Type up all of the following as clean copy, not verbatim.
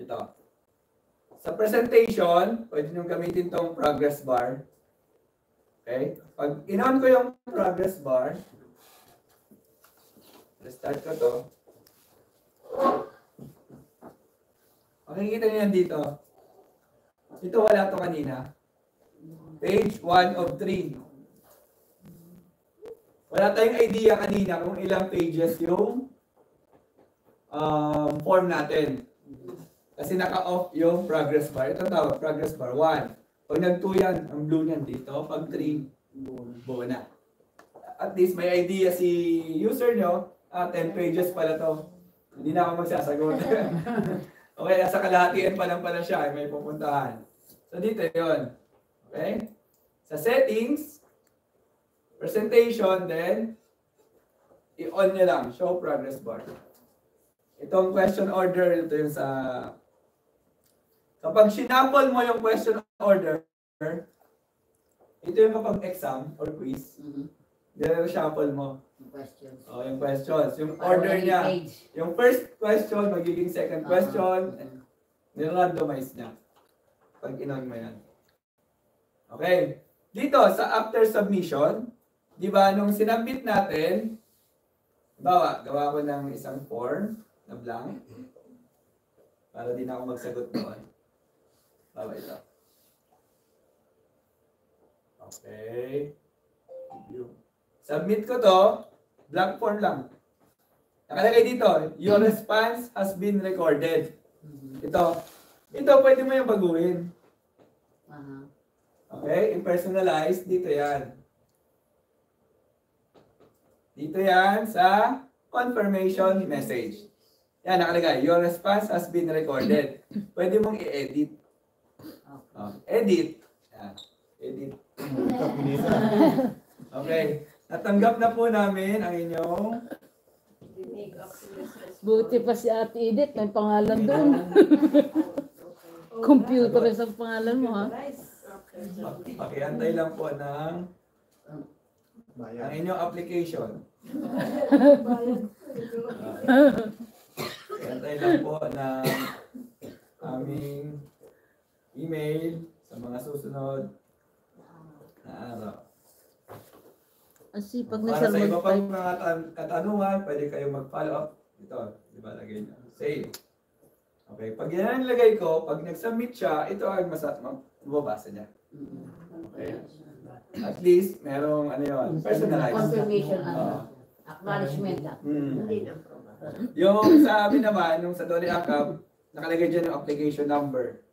Ito. Sa presentation, pwede nyo gamitin tong progress bar. Okay? Pag in-on ko yung progress bar, restart ko to. Makikita nyo yan dito. Ito wala to kanina. Page 1 of 3. Wala tayong idea kanina kung ilang pages yung form natin. Kasi naka-off yung progress bar. Ito tawag, progress bar 1. Pag nag-2 yan, ang blue niyan dito. Pag 3, buo na. At least may idea si user nyo, 10 pages pala to. Hindi na ako magsasagot. Okay, nasa kalahatian pa lang pala siya, may pupuntahan. So dito yun. Okay? Sa settings, presentation, then i-on nyo lang, show progress bar. Itong question order, ito yung sa... Kapag sinample mo yung question order, ito yung kapag exam or quiz, then shuffle mo. Yung questions. Oh, yung questions. Yung order niya. Yung first question, magiging second question, ni-randomize niya. Pag inon mo yan. Okay. Dito, sa after submission, di ba, nung sinabit natin, gawa ko ng isang form na blank, para di na ako magsagot doon. Bawa ito. Okay. Submit ko to, blank form lang. Nakalagay dito, your response has been recorded. Ito pwede mo yung baguhin. Okay, impersonalized, dito yan. Dito yan sa confirmation message. Yan, nakalagay, your response has been recorded. Pwede mong i-edit. Edit. Yan, edit. Okay. Natanggap na po namin ang inyong... Buti pa si Ate Edith, may pangalan doon. Computer sa pangalan mo, ha? Pakiantay lang po ng ang inyong application. Pakiantay lang po ng aming email sa mga susunod na araw. Kasi pag para sa iba pang mga katanungan, pwede kayo mag-follow up. Ito, di ba, lagay nyo. Save. Okay, pag yan ang lagay ko, pag nag-submit siya, ito ang mababasa niya. Okay. At least, merong, ano yun, personalized. Confirmation, acknowledgement. Yung sa amin naman, yung sa Dolly Account, nakalagay dyan yung application number.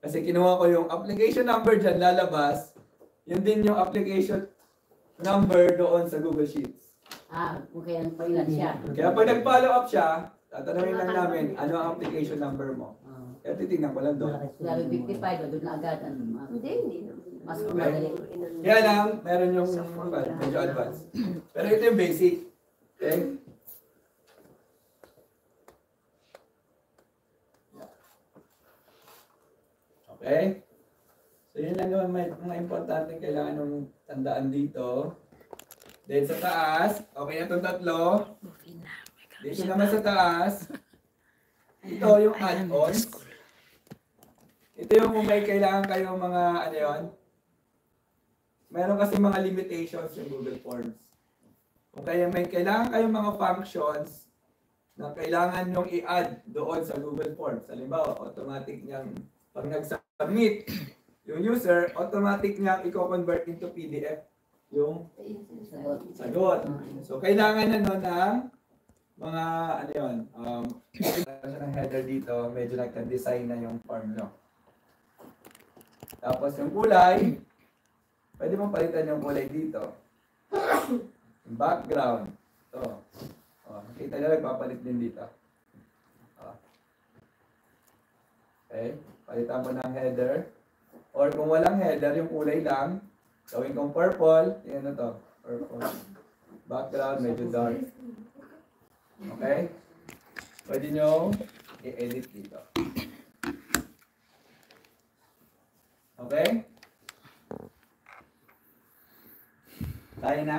Kasi kinuha ko yung application number dyan, lalabas, yun din yung application number doon sa Google Sheets. Kung kaya nagpailan siya. Kaya pag nag-follow up siya, tatanungin lang namin, ano ang application number mo? Kaya titignan ko lang doon. Lalo 55, doon na agad. Hindi. Mas madali. Kaya lang, meron yung medyo advanced. Pero ito yung basic. Okay? Okay? So yun lang yung mga importante kailangan nung tandaan dito. Then sa taas, okay na itong tatlo. Dito naman sa taas, ito yung add-ons. Ito yung kung may kailangan kayong mga ano yun. Meron kasi mga limitations yung Google Forms. Kung kaya may kailangan kayong mga functions na kailangan nyong i-add doon sa Google Forms. Halimbawa, automatic niyang pag nag-submit yung user, automatic niyang i-convert into PDF yung sagot. So, kailangan na nun ng mga, ano yun, ng header dito, medyo nagka-design na yung form nyo. Tapos yung kulay, pwede mong palitan yung kulay dito. Yung background. Ito. Makita nyo, nagpapalit din dito. Okay, palitan mo ng header. Or kung walang header, yung kulay lang, gawin kong purple, yan na to, purple. Background, medyo dark. Okay? Pwede nyo i-edit dito. Okay? Tayo na?